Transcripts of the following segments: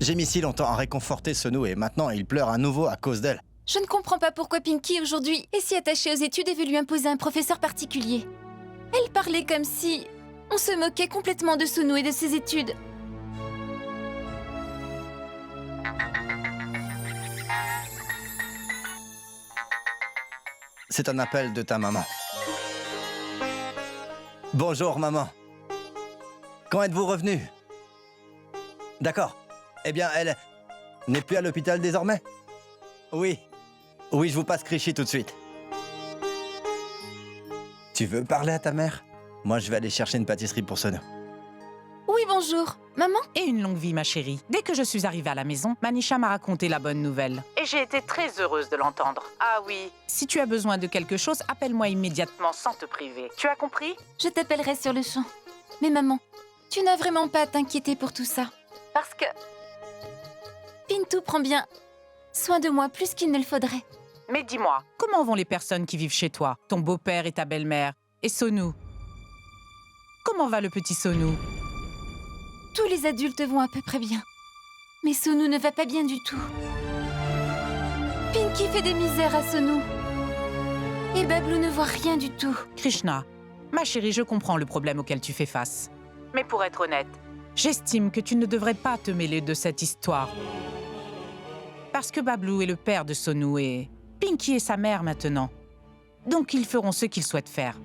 J'ai mis si longtemps à réconforter Sonou et maintenant il pleure à nouveau à cause d'elle. Je ne comprends pas pourquoi Pinky, aujourd'hui, est si attachée aux études et veut lui imposer un professeur particulier. Elle parlait comme si on se moquait complètement de Sonou et de ses études. C'est un appel de ta maman. Bonjour, maman. Quand êtes-vous revenue? D'accord. Eh bien, elle n'est plus à l'hôpital désormais? Oui. Oui, je vous passe Krishy tout de suite. Tu veux parler à ta mère? Moi, je vais aller chercher une pâtisserie pour Sonou. Oui, bonjour. Maman? Et une longue vie, ma chérie. Dès que je suis arrivée à la maison, Manisha m'a raconté la bonne nouvelle. Et j'ai été très heureuse de l'entendre. Ah oui. Si tu as besoin de quelque chose, appelle-moi immédiatement sans te priver. Tu as compris? Je t'appellerai sur le champ. Mais maman, tu n'as vraiment pas à t'inquiéter pour tout ça. Parce que Pintou prend bien soin de moi plus qu'il ne le faudrait. Mais dis-moi, comment vont les personnes qui vivent chez toi? Ton beau-père et ta belle-mère? Et Sonou? Comment va le petit Sonou? Tous les adultes vont à peu près bien. Mais Sonou ne va pas bien du tout. Pinky fait des misères à Sonou. Et Bablou ne voit rien du tout. Krishna, ma chérie, je comprends le problème auquel tu fais face. Mais pour être honnête, j'estime que tu ne devrais pas te mêler de cette histoire. Parce que Bablou est le père de Sonou et Pinky est sa mère maintenant. Donc ils feront ce qu'ils souhaitent faire.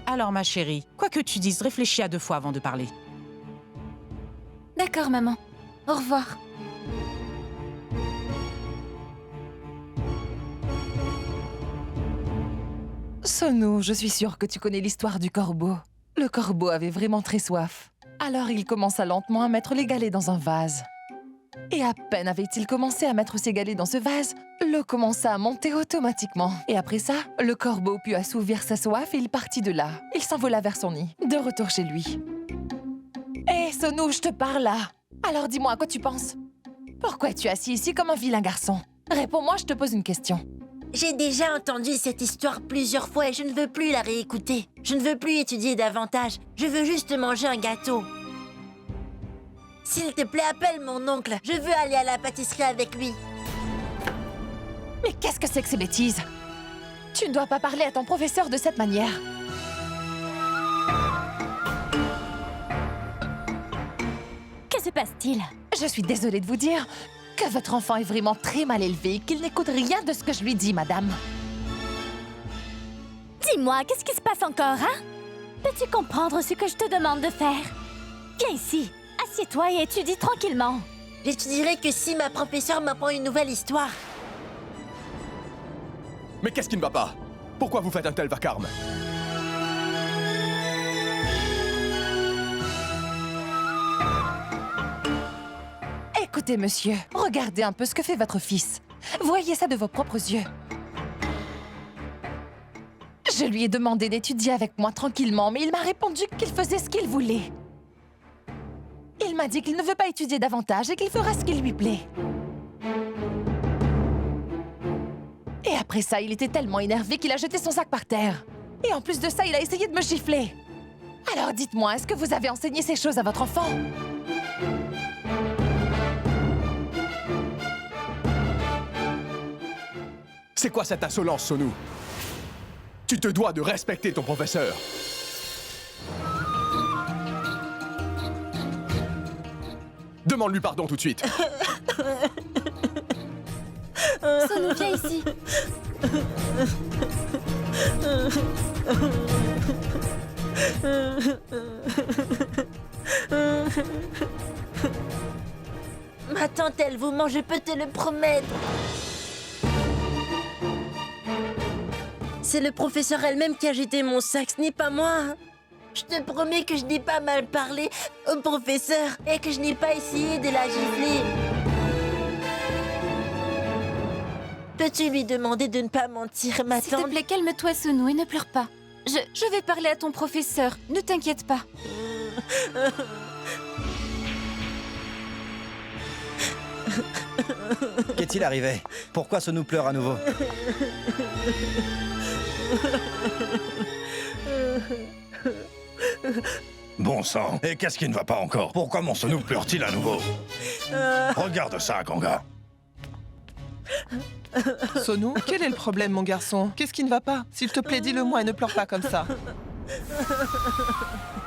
Alors ma chérie, quoi que tu dises, réfléchis à 2 fois avant de parler. D'accord, maman. Au revoir. Sonou, je suis sûre que tu connais l'histoire du corbeau. Le corbeau avait vraiment très soif. Alors il commença lentement à mettre les galets dans un vase. Et à peine avait-il commencé à mettre ses galets dans ce vase, l'eau commença à monter automatiquement. Et après ça, le corbeau put assouvir sa soif et il partit de là. Il s'envola vers son nid, de retour chez lui. Hé, Sonou, je te parle là. Alors dis-moi, à quoi tu penses? Pourquoi es-tu assis ici comme un vilain garçon? Réponds-moi, je te pose une question. J'ai déjà entendu cette histoire plusieurs fois et je ne veux plus la réécouter. Je ne veux plus étudier davantage. Je veux juste manger un gâteau. S'il te plaît, appelle mon oncle. Je veux aller à la pâtisserie avec lui. Mais qu'est-ce que c'est que ces bêtises? Tu ne dois pas parler à ton professeur de cette manière. Que se passe-t-il? Je suis désolée de vous dire que votre enfant est vraiment très mal élevé et qu'il n'écoute rien de ce que je lui dis, madame. Dis-moi, qu'est-ce qui se passe encore, hein? Peux-tu comprendre ce que je te demande de faire? Viens ici, assieds-toi et étudie tranquillement. J'étudierai que si ma professeure m'apprend une nouvelle histoire. Mais qu'est-ce qui ne va pas? Pourquoi vous faites un tel vacarme? Écoutez, monsieur, regardez un peu ce que fait votre fils. Voyez ça de vos propres yeux. Je lui ai demandé d'étudier avec moi tranquillement, mais il m'a répondu qu'il faisait ce qu'il voulait. Il m'a dit qu'il ne veut pas étudier davantage et qu'il fera ce qui lui plaît. Et après ça, il était tellement énervé qu'il a jeté son sac par terre. Et en plus de ça, il a essayé de me gifler. Alors dites-moi, est-ce que vous avez enseigné ces choses à votre enfant? C'est quoi cette insolence, Sonou? Tu te dois de respecter ton professeur. Demande-lui pardon tout de suite. Sonou, viens ici. Ma tante, elle vous mange, je peux te le promettre. C'est le professeur elle-même qui a jeté mon sac, ce n'est pas moi. Hein. Je te promets que je n'ai pas mal parlé au professeur et que je n'ai pas essayé de la gifler. Peux-tu lui demander de ne pas mentir, ma S'il te tante? plaît, calme-toi, Sonou, et ne pleure pas. Je vais parler à ton professeur. Ne t'inquiète pas. Qu'est-il arrivé? Pourquoi Sonou pleure à nouveau? Bon sang, et qu'est-ce qui ne va pas encore? Pourquoi mon Sonou pleure-t-il à nouveau? Regarde ça, Kanga. Sonou, quel est le problème, mon garçon? Qu'est-ce qui ne va pas? S'il te plaît, dis-le-moi et ne pleure pas comme ça.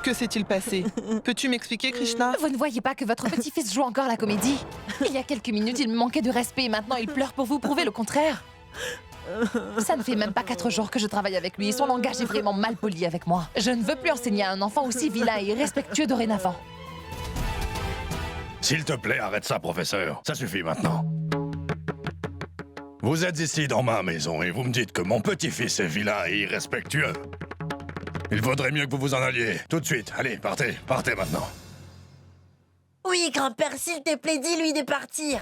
Que s'est-il passé? Peux-tu m'expliquer, Krishna? Vous ne voyez pas que votre petit-fils joue encore la comédie? Il y a quelques minutes, il me manquait de respect et maintenant il pleure pour vous prouver le contraire. Ça ne fait même pas 4 jours que je travaille avec lui et son langage est vraiment mal poli avec moi. Je ne veux plus enseigner à un enfant aussi vilain et irrespectueux dorénavant. S'il te plaît, arrête ça, professeur. Ça suffit maintenant. Vous êtes ici dans ma maison et vous me dites que mon petit-fils est vilain et irrespectueux. Il vaudrait mieux que vous vous en alliez. Tout de suite. Allez, partez. Partez maintenant. Oui, grand-père, s'il te plaît, dis-lui de partir.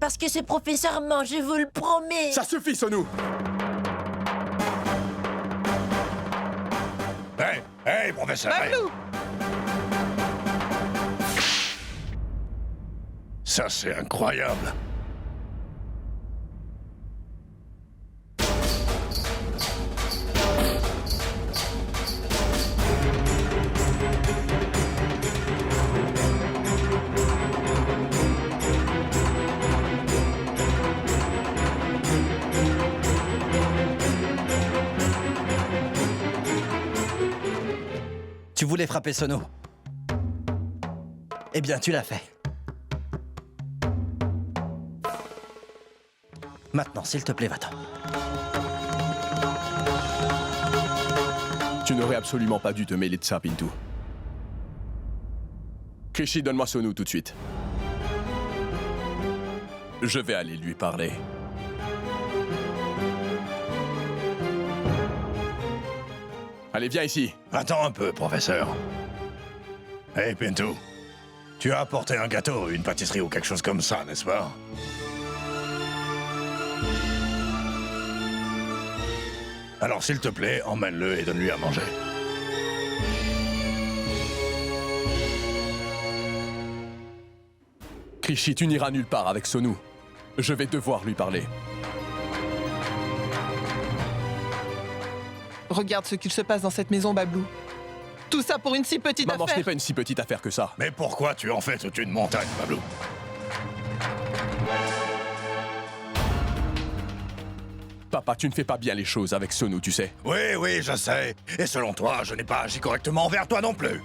Parce que ce professeur ment, je vous le promets. Ça suffit, Sonou! Hey, professeur! hey. Bablou! Ça, c'est incroyable. Tu voulais frapper Sonou. Eh bien, tu l'as fait. Maintenant, s'il te plaît, va-t'en. Tu n'aurais absolument pas dû te mêler de ça, Pintou. Krishi, donne-moi Sonou tout de suite. Je vais aller lui parler. Allez, viens ici. Attends un peu, professeur. Hey, Pintou. Tu as apporté un gâteau, une pâtisserie ou quelque chose comme ça, n'est-ce pas? Alors, s'il te plaît, emmène-le et donne-lui à manger. Krishi, tu n'iras nulle part avec Sonou. Je vais devoir lui parler. Regarde ce qu'il se passe dans cette maison, Bablou. Tout ça pour une si petite Maman, ce affaire. n'est pas une si petite affaire que ça. Mais pourquoi tu en fais toute une montagne, Bablou? Papa, tu ne fais pas bien les choses avec Sonou, tu sais. Oui, je sais. Et selon toi, je n'ai pas agi correctement envers toi non plus.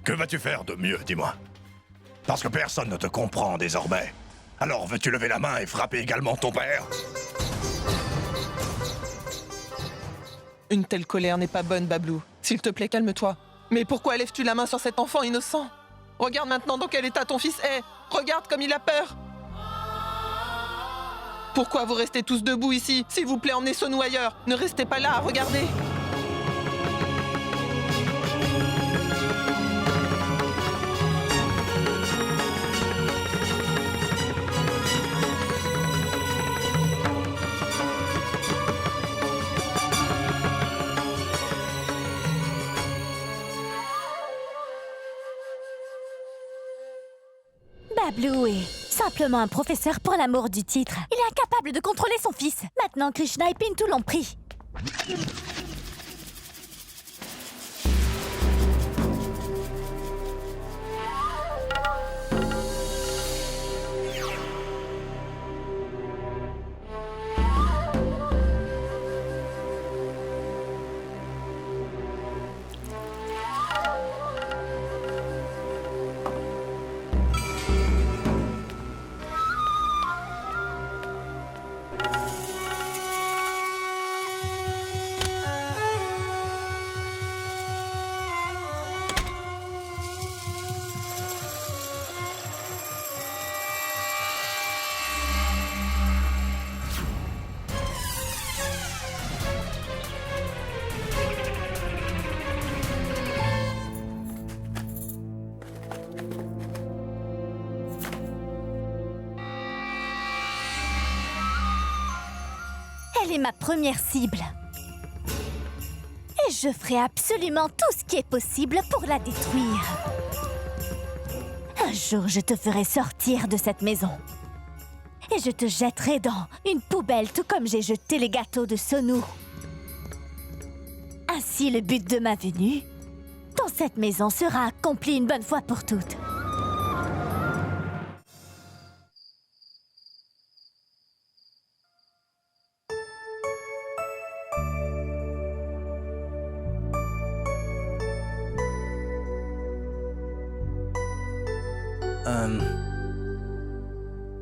Que vas-tu faire de mieux, dis-moi? Parce que personne ne te comprend désormais. Alors veux-tu lever la main et frapper également ton père? Une telle colère n'est pas bonne, Bablou. S'il te plaît, calme-toi. Mais pourquoi lèves-tu la main sur cet enfant innocent? Regarde maintenant dans quel état ton fils est. Regarde comme il a peur. Pourquoi vous restez tous debout ici? S'il vous plaît, emmenez Sonou ailleurs. Ne restez pas là à regarder. Bablou est simplement un professeur pour l'amour du titre. Il est incapable de contrôler son fils. Maintenant, Krishna et Pintou l'ont pris. Elle est ma première cible. Et je ferai absolument tout ce qui est possible pour la détruire. Un jour, je te ferai sortir de cette maison. Et je te jetterai dans une poubelle, tout comme j'ai jeté les gâteaux de Sonou. Ainsi, le but de ma venue cette maison sera accomplie une bonne fois pour toutes.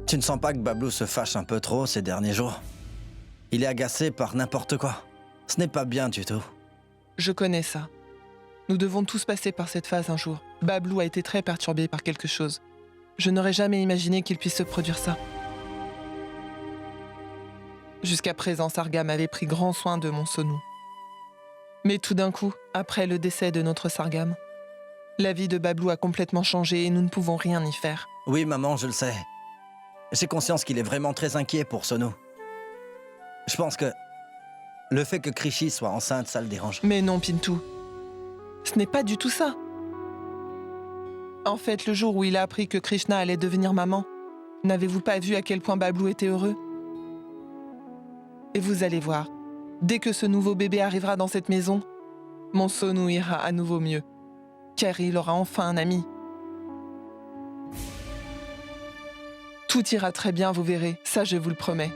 Tu ne sens pas que Bablou se fâche un peu trop ces derniers jours? Il est agacé par n'importe quoi. Ce n'est pas bien du tout. Je connais ça. Nous devons tous passer par cette phase un jour. Bablou a été très perturbé par quelque chose. Je n'aurais jamais imaginé qu'il puisse se produire ça. Jusqu'à présent, Sargam avait pris grand soin de mon Sonou. Mais tout d'un coup, après le décès de notre Sargam, la vie de Bablou a complètement changé et nous ne pouvons rien y faire. Oui, maman, je le sais. J'ai conscience qu'il est vraiment très inquiet pour Sonou. Je pense que le fait que Krishi soit enceinte, ça le dérange. Mais non, Pintou. Ce n'est pas du tout ça. En fait, le jour où il a appris que Krishna allait devenir maman, n'avez-vous pas vu à quel point Bablou était heureux? Et vous allez voir, dès que ce nouveau bébé arrivera dans cette maison, mon Sonou ira à nouveau mieux, car il aura enfin un ami. Tout ira très bien, vous verrez, ça je vous le promets.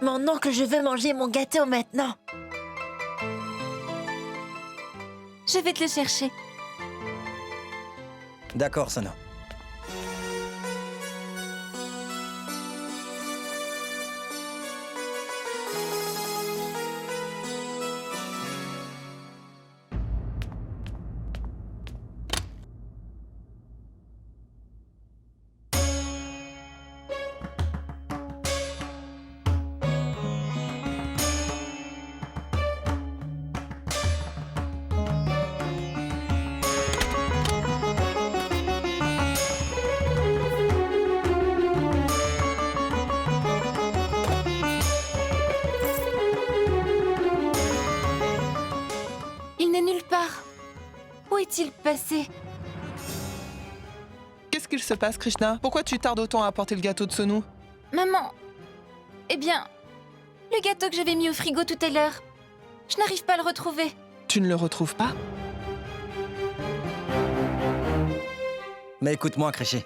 Mon oncle, je veux manger mon gâteau maintenant. Je vais te le chercher. D'accord, Sono. Où est-il passé? Qu'est-ce qu'il se passe, Krishna? Pourquoi tu tardes autant à apporter le gâteau de Sonou? Maman, eh bien, le gâteau que j'avais mis au frigo tout à l'heure, je n'arrive pas à le retrouver. Tu ne le retrouves pas? Mais écoute-moi, Krishi.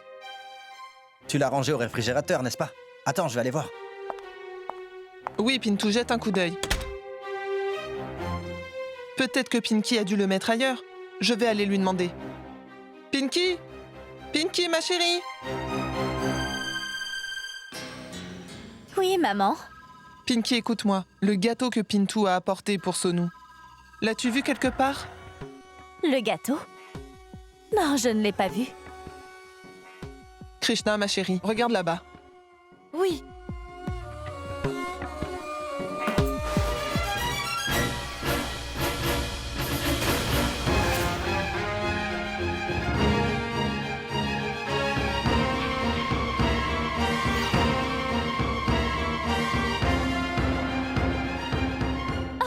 Tu l'as rangé au réfrigérateur, n'est-ce pas? Attends, je vais aller voir. Oui, Pintou, jette un coup d'œil. Peut-être que Pinky a dû le mettre ailleurs. Je vais aller lui demander. Pinky? Pinky, ma chérie? Oui, maman. Pinky, écoute-moi. Le gâteau que Pintou a apporté pour Sonou. L'as-tu vu quelque part? Le gâteau? Non, je ne l'ai pas vu. Krishna, ma chérie, regarde là-bas. Oui.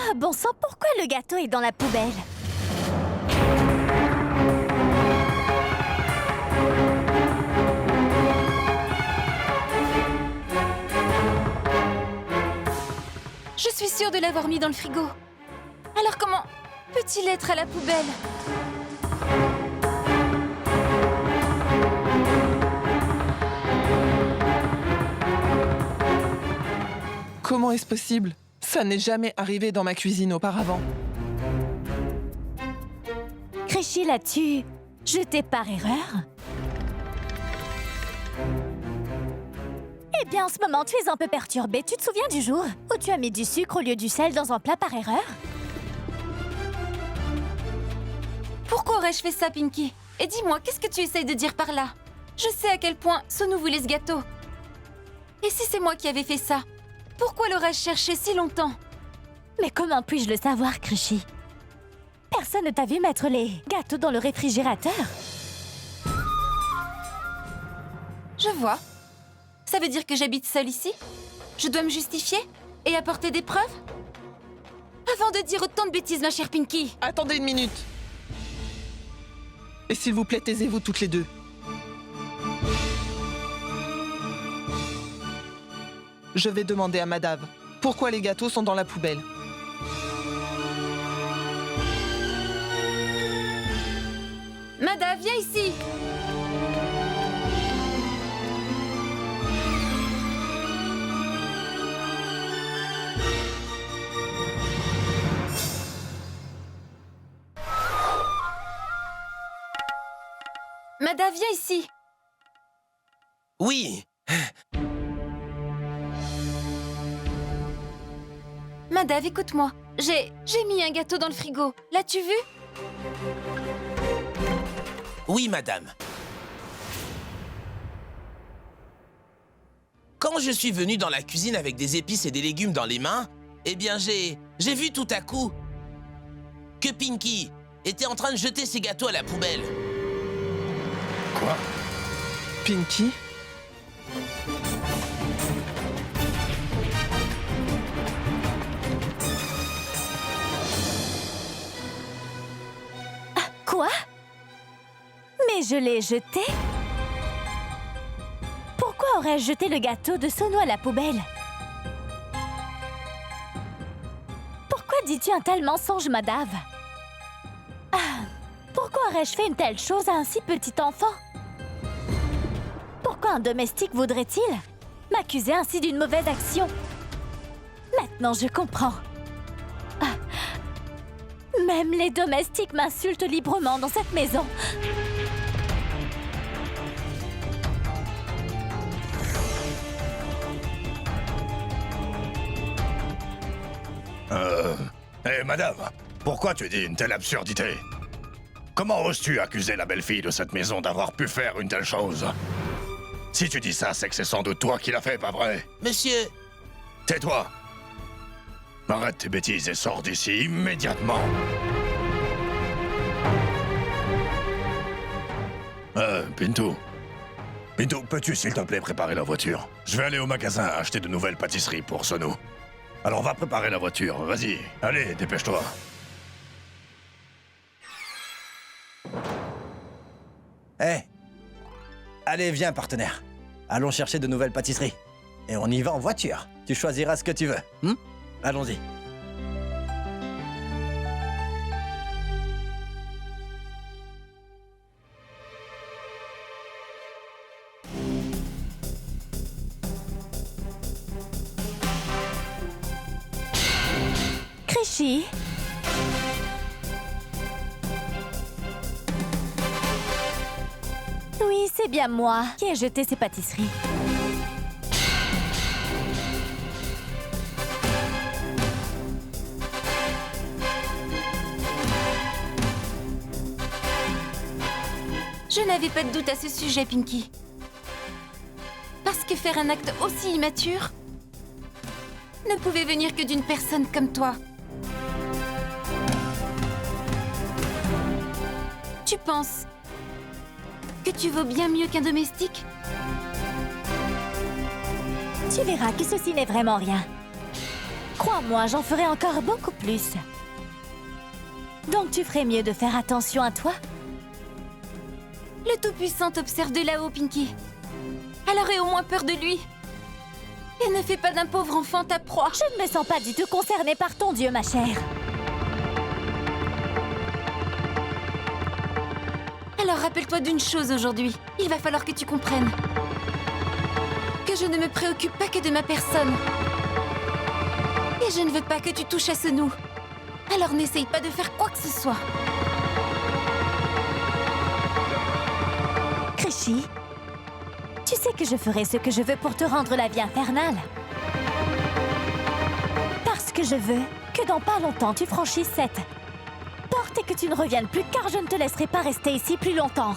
Ah, bon sang, pourquoi le gâteau est dans la poubelle? Je suis sûre de l'avoir mis dans le frigo. Alors comment peut-il être à la poubelle? Comment est-ce possible? Ça n'est jamais arrivé dans ma cuisine auparavant. Krishi, l'as-tu jeté par erreur? Eh bien, en ce moment, tu es un peu perturbée. Tu te souviens du jour où tu as mis du sucre au lieu du sel dans un plat par erreur? Pourquoi aurais-je fait ça, Pinky? Et dis-moi, qu'est-ce que tu essayes de dire par là? Je sais à quel point Sonou voulait ce gâteau. Et si c'est moi qui avais fait ça, pourquoi l'aurais-je cherché si longtemps? Mais comment puis-je le savoir, Krishi? Personne ne t'a vu mettre les gâteaux dans le réfrigérateur. Je vois. Ça veut dire que j'habite seule ici? Je dois me justifier et apporter des preuves? Avant de dire autant de bêtises, ma chère Pinky. Attendez une minute. Et s'il vous plaît, taisez-vous toutes les deux. Je vais demander à Madave pourquoi les gâteaux sont dans la poubelle. Mada, viens ici. Mada, viens ici. Oui. Madav, écoute-moi. J'ai mis un gâteau dans le frigo. L'as-tu vu? Oui, madame. Quand je suis venu dans la cuisine avec des épices et des légumes dans les mains, eh bien, j'ai vu tout à coup que Pinky était en train de jeter ses gâteaux à la poubelle. Quoi? Pinky? Quoi? Mais je l'ai jeté? Pourquoi aurais-je jeté le gâteau de Sono à la poubelle? Pourquoi dis-tu un tel mensonge, Madave? Ah, pourquoi aurais-je fait une telle chose à un si petit enfant? Pourquoi un domestique voudrait-il m'accuser ainsi d'une mauvaise action? Maintenant, je comprends. Ah, même les domestiques m'insultent librement dans cette maison. Hé, madame, pourquoi tu dis une telle absurdité? Comment oses-tu accuser la belle-fille de cette maison d'avoir pu faire une telle chose? Si tu dis ça, c'est que c'est sans doute toi qui l'as fait, pas vrai? Monsieur, Tais-toi! Arrête tes bêtises et sors d'ici immédiatement! Pintou. Pintou, peux-tu s'il te plaît préparer la voiture? Je vais aller au magasin acheter de nouvelles pâtisseries pour Sonou. Alors va préparer la voiture, vas-y. Allez, dépêche-toi. Hé! Allez, viens, partenaire. Allons chercher de nouvelles pâtisseries. Et on y va en voiture. Tu choisiras ce que tu veux. Allons-y. Krishy? Oui, c'est bien moi qui ai jeté ces pâtisseries. Je n'avais pas de doute à ce sujet, Pinky. Parce que faire un acte aussi immature ne pouvait venir que d'une personne comme toi. Tu penses que tu vaux bien mieux qu'un domestique? Tu verras que ceci n'est vraiment rien. Crois-moi, j'en ferai encore beaucoup plus. Donc tu ferais mieux de faire attention à toi? Le Tout-Puissant t'observe de là-haut, Pinky. Alors aie au moins peur de lui. Et ne fais pas d'un pauvre enfant ta proie. Je ne me sens pas du tout concernée par ton Dieu, ma chère. Alors rappelle-toi d'une chose aujourd'hui. Il va falloir que tu comprennes que je ne me préoccupe pas que de ma personne. Et je ne veux pas que tu touches à ce nous. Alors n'essaye pas de faire quoi que ce soit. Krishy, tu sais que je ferai ce que je veux pour te rendre la vie infernale. Parce que je veux que dans pas longtemps tu franchisses cette porte et que tu ne reviennes plus, car je ne te laisserai pas rester ici plus longtemps.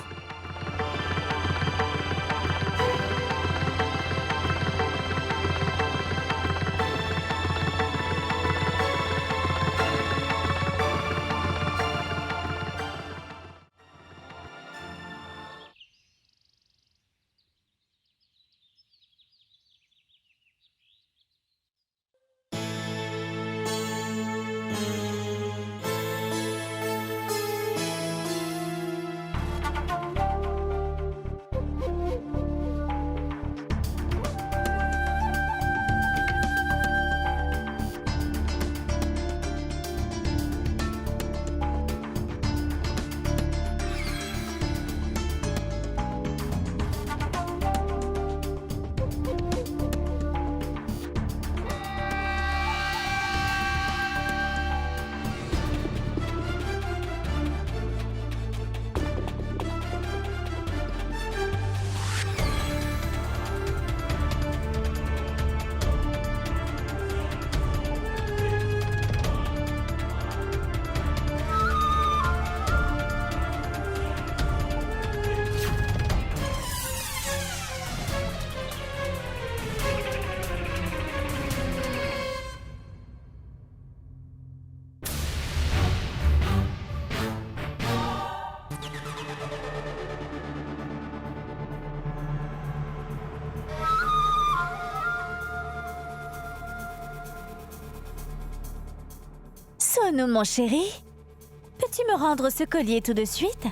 Sonou, mon chéri, peux-tu me rendre ce collier tout de suite?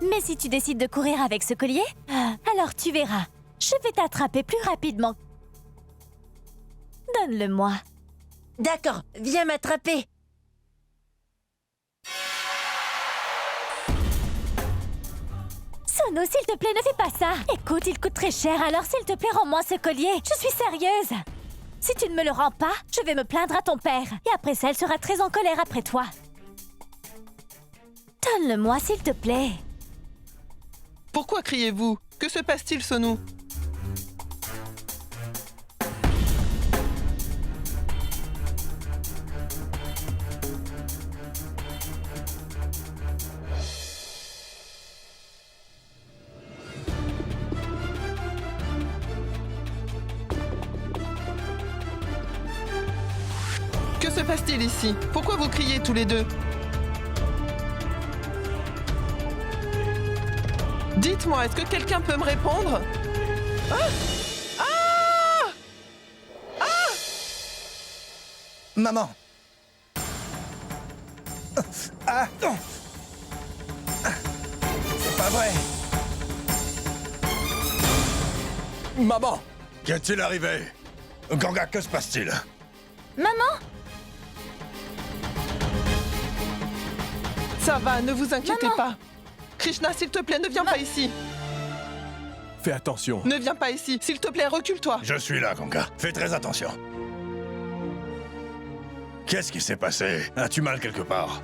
Mais si tu décides de courir avec ce collier, alors tu verras. Je vais t'attraper plus rapidement. Donne-le-moi. D'accord, viens m'attraper. Sonou, s'il te plaît, ne fais pas ça. Écoute, il coûte très cher, alors s'il te plaît, rends-moi ce collier. Je suis sérieuse. Si tu ne me le rends pas, je vais me plaindre à ton père. Et après ça, elle sera très en colère après toi. Donne-le-moi, s'il te plaît. Pourquoi criez-vous? Que se passe-t-il, Sonou? Que se passe-t-il ici? Pourquoi vous criez tous les deux? Dites-moi, est-ce que quelqu'un peut me répondre? Maman! Ah non! C'est pas vrai! Maman! Qu'est-il arrivé? Ganga, que se passe-t-il? Maman! Ça va, ne vous inquiétez Maman. pas. Krishna, s'il te plaît, ne viens pas ici. Fais attention. Ne viens pas ici. S'il te plaît, recule-toi. Je suis là, Ganga. Fais très attention. Qu'est-ce qui s'est passé? As-tu mal quelque part?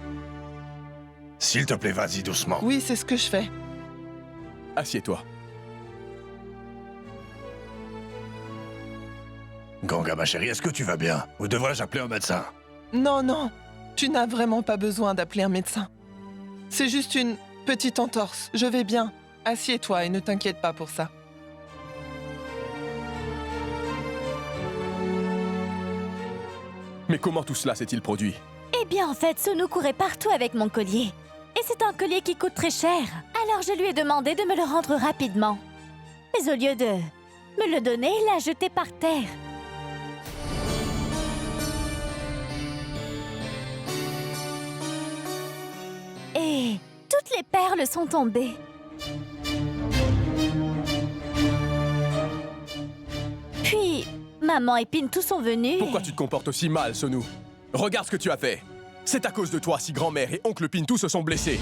S'il te plaît, vas-y doucement. Oui, c'est ce que je fais. Assieds-toi. Ganga, ma chérie, est-ce que tu vas bien? Ou devrais-je appeler un médecin? Non, non. Tu n'as vraiment pas besoin d'appeler un médecin. C'est juste une petite entorse. Je vais bien. Assieds-toi et ne t'inquiète pas pour ça. Mais comment tout cela s'est-il produit? Eh bien, en fait, Sonou courait partout avec mon collier. Et c'est un collier qui coûte très cher. Alors je lui ai demandé de me le rendre rapidement. Mais au lieu de me le donner, il l'a jeté par terre. Et toutes les perles sont tombées. Puis, maman et Pintou sont venus. Pourquoi tu te comportes aussi mal, Sonou? Regarde ce que tu as fait. C'est à cause de toi si grand-mère et oncle Pintou se sont blessés.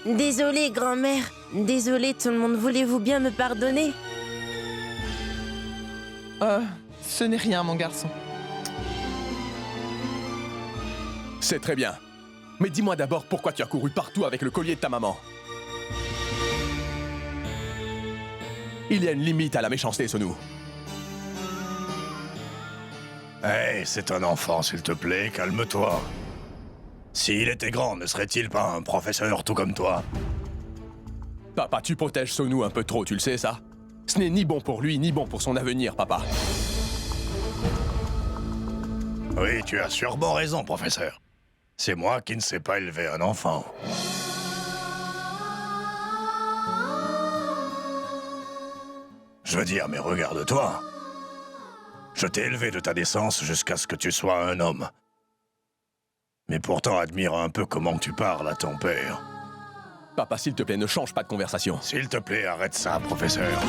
Désolée, grand-mère. Désolée, tout le monde. Voulez-vous bien me pardonner? Ce n'est rien, mon garçon. C'est très bien. Mais dis-moi d'abord pourquoi tu as couru partout avec le collier de ta maman. Il y a une limite à la méchanceté, Sonou. Hey, c'est un enfant, s'il te plaît, calme-toi. S'il était grand, ne serait-il pas un professeur tout comme toi? Papa, tu protèges Sonou un peu trop, tu le sais, ça? Ce n'est ni bon pour lui, ni bon pour son avenir, papa. Oui, tu as sûrement raison, professeur. C'est moi qui ne sais pas élever un enfant. Je veux dire, mais regarde-toi. Je t'ai élevé de ta naissance jusqu'à ce que tu sois un homme. Mais pourtant, admire un peu comment tu parles à ton père. Papa, s'il te plaît, ne change pas de conversation. S'il te plaît, arrête ça, professeur.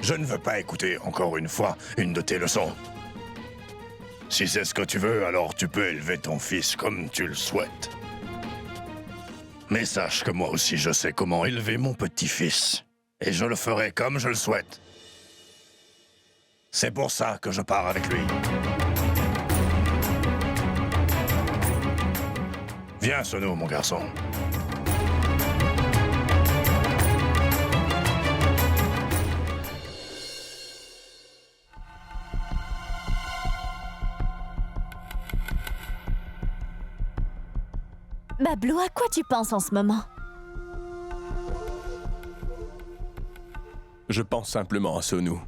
Je ne veux pas écouter, encore une fois, une de tes leçons. Si c'est ce que tu veux, alors tu peux élever ton fils comme tu le souhaites. Mais sache que moi aussi, je sais comment élever mon petit-fils. Et je le ferai comme je le souhaite. C'est pour ça que je pars avec lui. Viens, Sonou, mon garçon. Bablou, à quoi tu penses en ce moment? Je pense simplement à Sonou.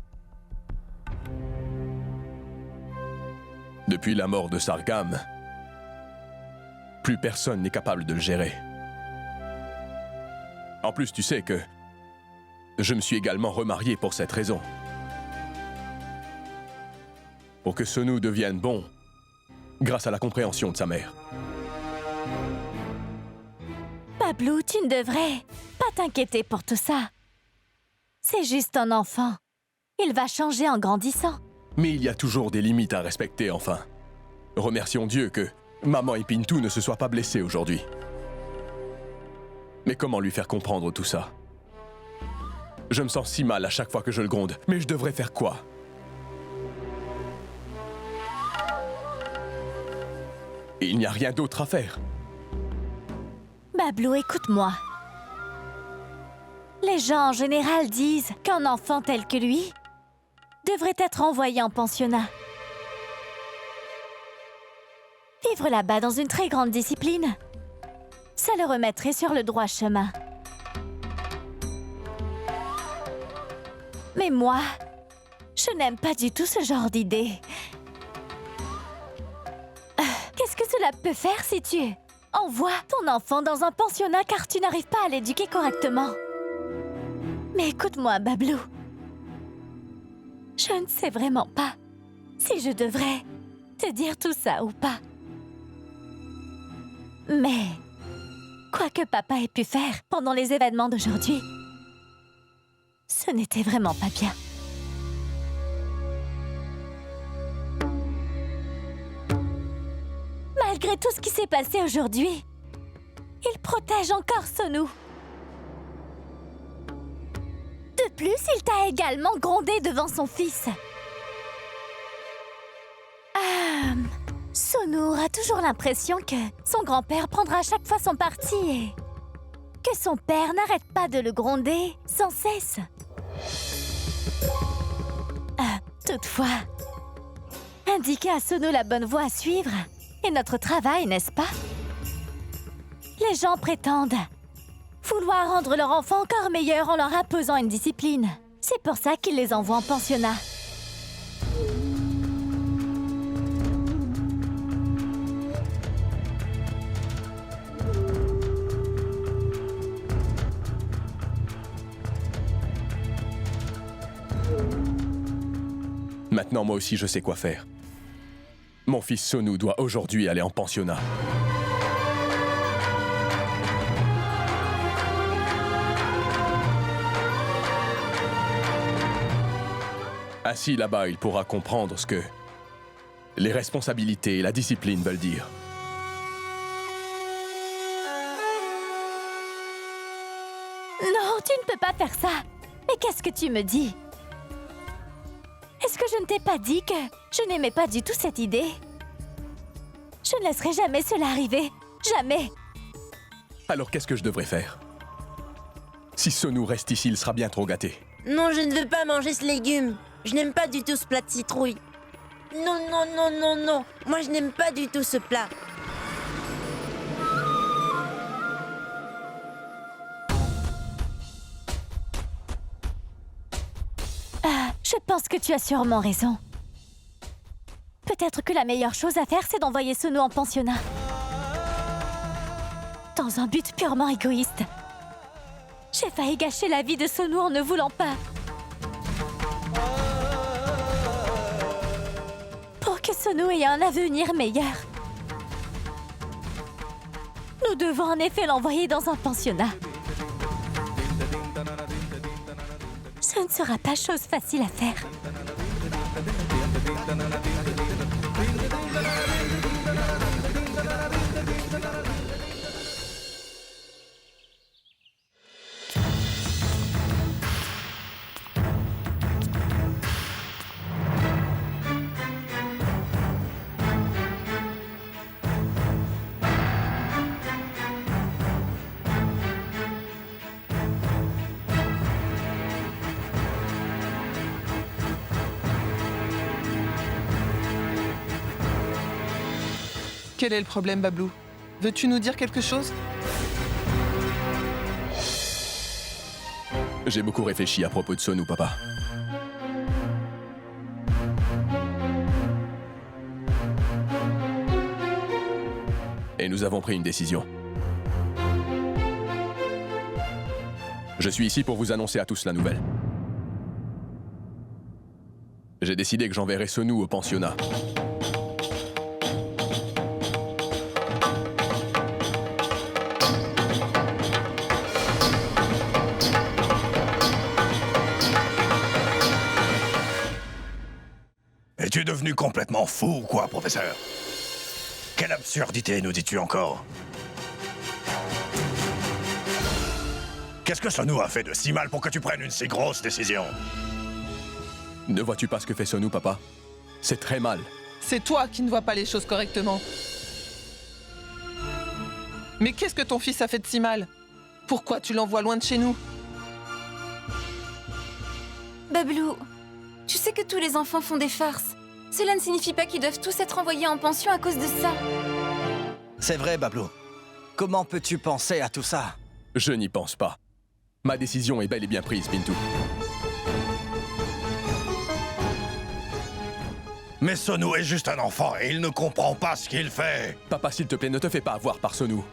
Depuis la mort de Sargam, plus personne n'est capable de le gérer. En plus, tu sais que je me suis également remarié pour cette raison. Pour que Sonu devienne bon, grâce à la compréhension de sa mère. Bablou, tu ne devrais pas t'inquiéter pour tout ça. C'est juste un enfant. Il va changer en grandissant. Mais il y a toujours des limites à respecter, enfin. Remercions Dieu que maman et Pintou ne se soient pas blessés aujourd'hui. Mais comment lui faire comprendre tout ça? Je me sens si mal à chaque fois que je le gronde. Mais je devrais faire quoi? Il n'y a rien d'autre à faire. Bablou, écoute-moi. Les gens en général disent qu'un enfant tel que lui devrait être envoyé en pensionnat. Vivre là-bas dans une très grande discipline, ça le remettrait sur le droit chemin. Mais moi, je n'aime pas du tout ce genre d'idée. Qu'est-ce que cela peut faire si tu envoies ton enfant dans un pensionnat car tu n'arrives pas à l'éduquer correctement? Mais écoute-moi, Bablou. Je ne sais vraiment pas si je devrais te dire tout ça ou pas. Mais quoi que papa ait pu faire pendant les événements d'aujourd'hui, ce n'était vraiment pas bien. Malgré tout ce qui s'est passé aujourd'hui, il protège encore Sonu. De plus, il t'a également grondé devant son fils. Sonu aura toujours l'impression que son grand-père prendra à chaque fois son parti et que son père n'arrête pas de le gronder sans cesse. Toutefois, indiquer à Sonu la bonne voie à suivre est notre travail, n'est-ce pas? Les gens prétendent vouloir rendre leur enfant encore meilleur en leur imposant une discipline. C'est pour ça qu'ils les envoient en pensionnat. Maintenant, moi aussi, je sais quoi faire. Mon fils Sonu doit aujourd'hui aller en pensionnat. Assis là-bas, il pourra comprendre ce que les responsabilités et la discipline veulent dire. Non, tu ne peux pas faire ça. Mais qu'est-ce que tu me dis? Est-ce que je ne t'ai pas dit que je n'aimais pas du tout cette idée? Je ne laisserai jamais cela arriver. Jamais. Alors qu'est-ce que je devrais faire? Si Sonu reste ici, il sera bien trop gâté. Non, je ne veux pas manger ce légume. Je n'aime pas du tout ce plat de citrouille. Non, non, non, non, non. Moi, je n'aime pas du tout ce plat. Je pense que tu as sûrement raison. Peut-être que la meilleure chose à faire, c'est d'envoyer Sonu en pensionnat. Dans un but purement égoïste. J'ai failli gâcher la vie de Sonu en ne voulant pas. Pour que Sonu ait un avenir meilleur. Nous devons en effet l'envoyer dans un pensionnat. Ce ne sera pas chose facile à faire. Quel est le problème, Bablou? Veux-tu nous dire quelque chose? J'ai beaucoup réfléchi à propos de Sonu, papa. Et nous avons pris une décision. Je suis ici pour vous annoncer à tous la nouvelle. J'ai décidé que j'enverrai Sonou au pensionnat. Es-tu devenu complètement fou ou quoi, professeur? Quelle absurdité nous dis-tu encore? Qu'est-ce que Sonou a fait de si mal pour que tu prennes une si grosse décision? Ne vois-tu pas ce que fait Sonou, papa? C'est très mal. C'est toi qui ne vois pas les choses correctement. Mais qu'est-ce que ton fils a fait de si mal? Pourquoi tu l'envoies loin de chez nous? Bablou, tu sais que tous les enfants font des farces. Cela ne signifie pas qu'ils doivent tous être envoyés en pension à cause de ça. C'est vrai, Bablou. Comment peux-tu penser à tout ça? Je n'y pense pas. Ma décision est bel et bien prise, Bintou. Mais Sonou est juste un enfant et il ne comprend pas ce qu'il fait. Papa, s'il te plaît, ne te fais pas avoir par Sonou.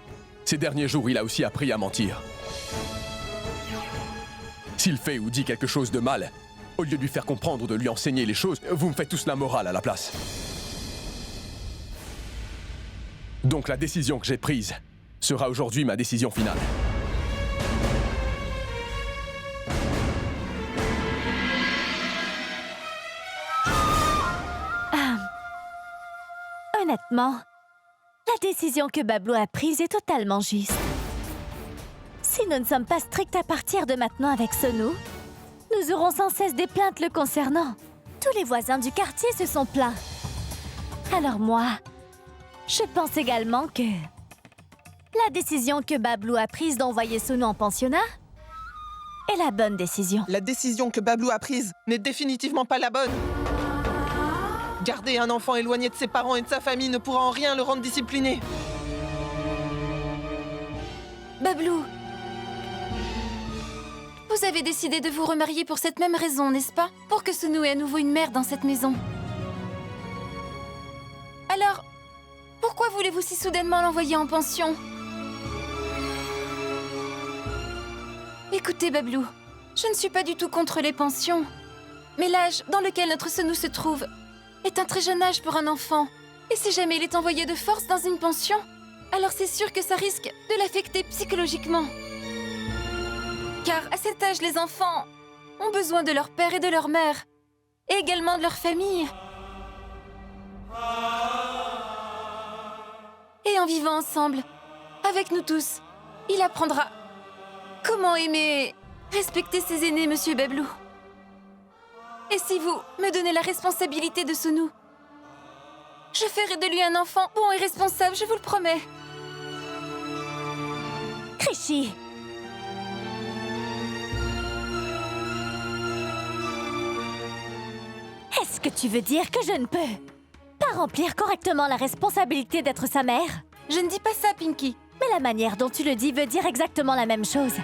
Ces derniers jours, il a aussi appris à mentir. S'il fait ou dit quelque chose de mal, au lieu de lui faire comprendre ou de lui enseigner les choses, vous me faites tous la morale à la place. Donc la décision que j'ai prise sera aujourd'hui ma décision finale. Honnêtement, la décision que Bablou a prise est totalement juste. Si nous ne sommes pas stricts à partir de maintenant avec Sonou, nous aurons sans cesse des plaintes le concernant. Tous les voisins du quartier se sont plaints. Alors moi, je pense également que la décision que Bablou a prise d'envoyer Sonou en pensionnat est la bonne décision. La décision que Bablou a prise n'est définitivement pas la bonne. Garder un enfant éloigné de ses parents et de sa famille ne pourra en rien le rendre discipliné. Bablou, vous avez décidé de vous remarier pour cette même raison, n'est-ce pas? Pour que Sonou ait à nouveau une mère dans cette maison. Alors, pourquoi voulez-vous si soudainement l'envoyer en pension? Écoutez, Bablou, je ne suis pas du tout contre les pensions. Mais l'âge dans lequel notre Sonou se trouve est un très jeune âge pour un enfant. Et si jamais il est envoyé de force dans une pension, alors c'est sûr que ça risque de l'affecter psychologiquement. Car à cet âge, les enfants ont besoin de leur père et de leur mère, et également de leur famille. Et en vivant ensemble, avec nous tous, il apprendra comment aimer, respecter ses aînés, Monsieur Bablou. Et si vous me donnez la responsabilité de Sonou, je ferai de lui un enfant bon et responsable, je vous le promets. Krishy! Est-ce que tu veux dire que je ne peux pas remplir correctement la responsabilité d'être sa mère? Je ne dis pas ça, Pinky. Mais la manière dont tu le dis veut dire exactement la même chose.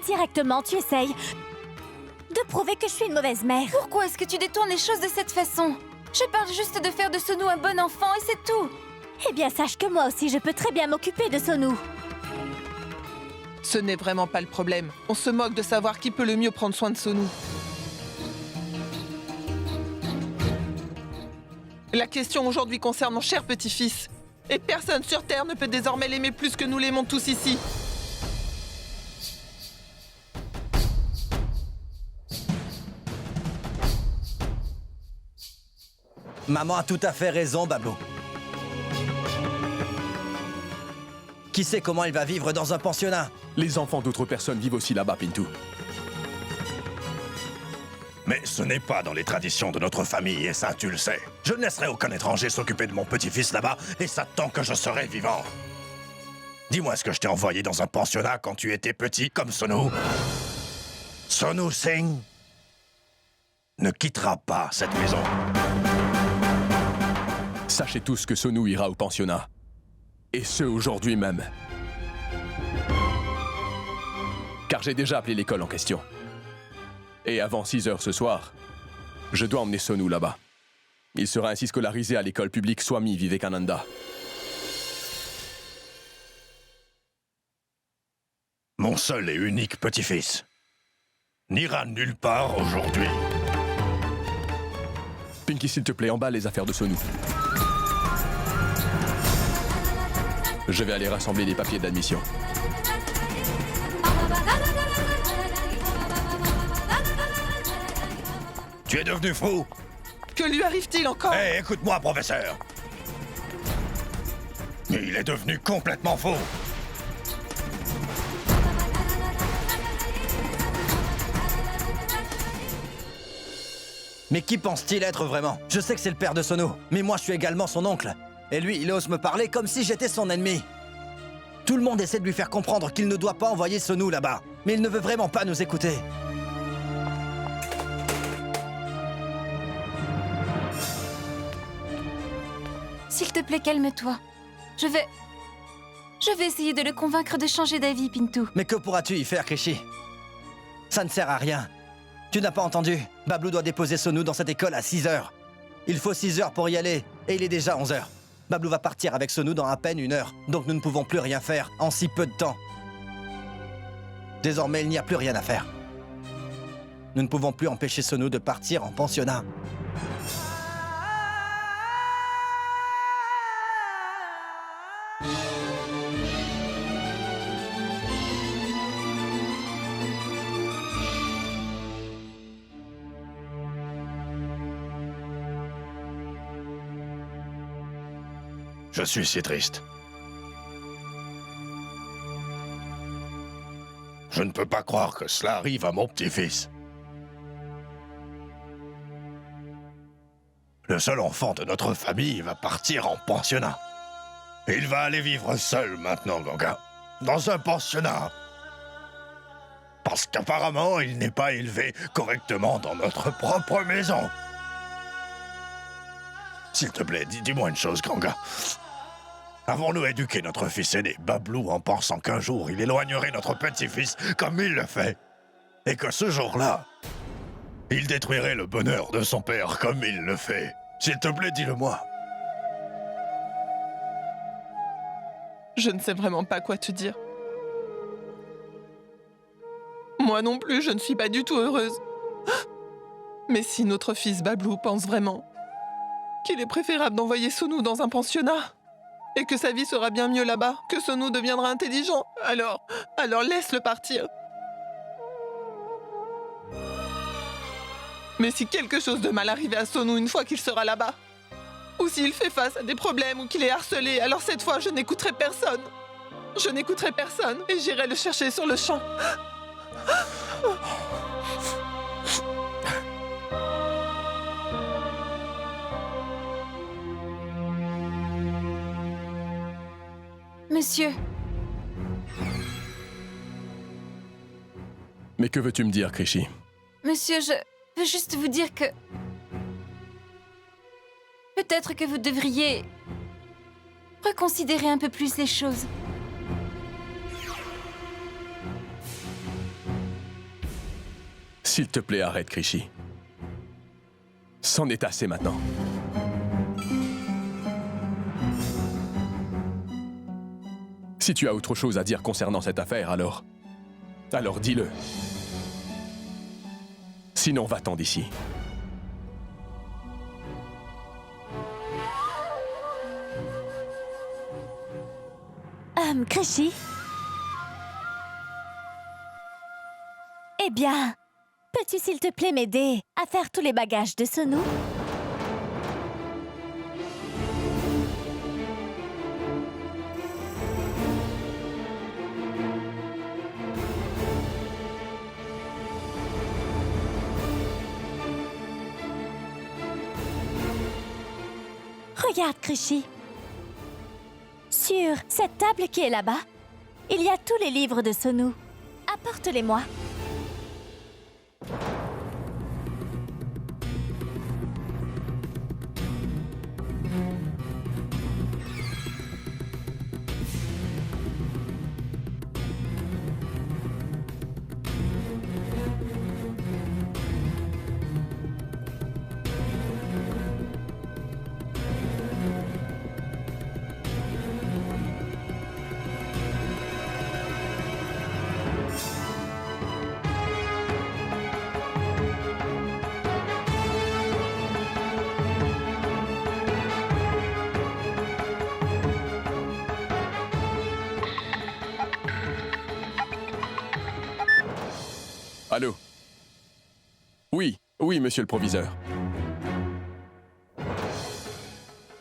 Indirectement, tu essayes de prouver que je suis une mauvaise mère. Pourquoi est-ce que tu détournes les choses de cette façon? Je parle juste de faire de Sonou un bon enfant et c'est tout. Eh bien, sache que moi aussi, je peux très bien m'occuper de Sonou. Ce n'est vraiment pas le problème. On se moque de savoir qui peut le mieux prendre soin de Sonou. La question aujourd'hui concerne mon cher petit-fils. Et personne sur Terre ne peut désormais l'aimer plus que nous l'aimons tous ici. Maman a tout à fait raison, Bablou. Qui sait comment il va vivre dans un pensionnat? Les enfants d'autres personnes vivent aussi là-bas, Pintou. Mais ce n'est pas dans les traditions de notre famille, et ça, tu le sais. Je ne laisserai aucun étranger s'occuper de mon petit-fils là-bas, et ça tant que je serai vivant. Dis-moi, est-ce que je t'ai envoyé dans un pensionnat quand tu étais petit, comme Sonou? Sonou Singh ne quittera pas cette maison. Sachez tous que Sonou ira au pensionnat. Et ce, aujourd'hui même. Car j'ai déjà appelé l'école en question. Et avant 6 heures ce soir, je dois emmener Sonou là-bas. Il sera ainsi scolarisé à l'école publique Swami Vivekananda. mon seul et unique petit-fils, n'ira nulle part aujourd'hui. Pinky, s'il te plaît, emballe les affaires de Sonou. Je vais aller rassembler les papiers d'admission. Tu es devenu fou? Que lui arrive-t-il encore? Hé, écoute-moi, professeur. Il est devenu complètement fou. Mais qui pense-t-il être vraiment? Je sais que c'est le père de Sonou, mais moi je suis également son oncle. Et lui, il ose me parler comme si j'étais son ennemi. Tout le monde essaie de lui faire comprendre qu'il ne doit pas envoyer Sonou là-bas. Mais il ne veut vraiment pas nous écouter. S'il te plaît, calme-toi. Je vais essayer de le convaincre de changer d'avis, Pintou. Mais que pourras-tu y faire, Krishi? Ça ne sert à rien. Tu n'as pas entendu? Bablou doit déposer Sonou dans cette école à 6 heures. Il faut 6 heures pour y aller, et il est déjà 11 heures. Bablou va partir avec Sonou dans à peine 1 heure, donc nous ne pouvons plus rien faire en si peu de temps. Désormais, il n'y a plus rien à faire. Nous ne pouvons plus empêcher Sonou de partir en pensionnat. Je suis si triste. Je ne peux pas croire que cela arrive à mon petit-fils. Le seul enfant de notre famille va partir en pensionnat. Et il va aller vivre seul maintenant, Ganga. Dans un pensionnat. Parce qu'apparemment, il n'est pas élevé correctement dans notre propre maison. S'il te plaît, dis-moi une chose, Ganga. Avons-nous éduqué notre fils aîné, Bablou, en pensant qu'un jour il éloignerait notre petit-fils comme il le fait? Et que ce jour-là, il détruirait le bonheur de son père comme il le fait? S'il te plaît, dis-le-moi. Je ne sais vraiment pas quoi te dire. Moi non plus, je ne suis pas du tout heureuse. Mais si notre fils Bablou pense vraiment qu'il est préférable d'envoyer Sonou dans un pensionnat et que sa vie sera bien mieux là-bas, que Sonou deviendra intelligent, alors laisse-le partir. Mais si quelque chose de mal arrivait à Sonou une fois qu'il sera là-bas, ou s'il fait face à des problèmes ou qu'il est harcelé, alors cette fois, je n'écouterai personne. Je n'écouterai personne et j'irai le chercher sur le champ. Monsieur, Mais que veux-tu me dire, Krishi? monsieur, je veux juste vous dire que... Peut-être que vous devriez... reconsidérer un peu plus les choses. S'il te plaît, arrête, Krishi. C'en est assez maintenant. Si tu as autre chose à dire concernant cette affaire, alors dis-le. Sinon, va-t'en d'ici. Krishi? Eh bien, peux-tu s'il te plaît m'aider à faire tous les bagages de Sonou? Regarde, Krishi. Sur cette table qui est là-bas, il y a tous les livres de Sonou. Apporte-les-moi. Allô? Oui, oui, monsieur le proviseur.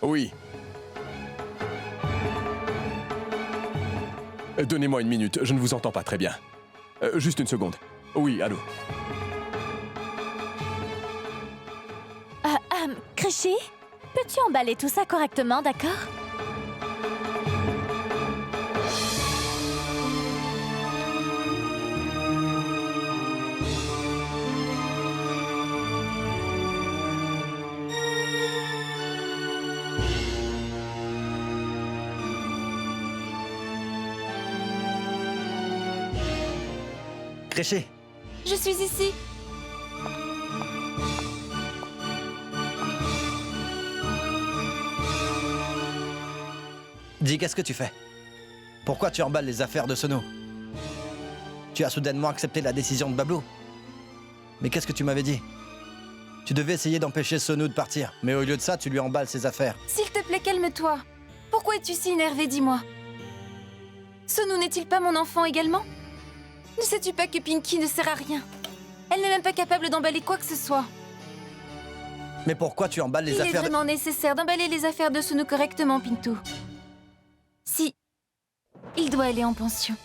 Oui. Donnez-moi une minute, je ne vous entends pas très bien. Juste une seconde. Oui, allô? Krishy, peux-tu emballer tout ça correctement, d'accord? Créché, Je suis ici. dis, qu'est-ce que tu fais? Pourquoi tu emballes les affaires de Sonou? Tu as soudainement accepté la décision de Bablou. Mais qu'est-ce que tu m'avais dit? Tu devais essayer d'empêcher Sonou de partir, mais au lieu de ça, tu lui emballes ses affaires. S'il te plaît, calme-toi. Pourquoi es-tu si énervé, dis-moi? Sonou n'est-il pas mon enfant également? Ne sais-tu pas que Pinky ne sert à rien? Elle n'est même pas capable d'emballer quoi que ce soit. Mais pourquoi tu emballes les Il est affaires de... vraiment nécessaire d'emballer les affaires de Sonou correctement, Pintou. Si, il doit aller en pension.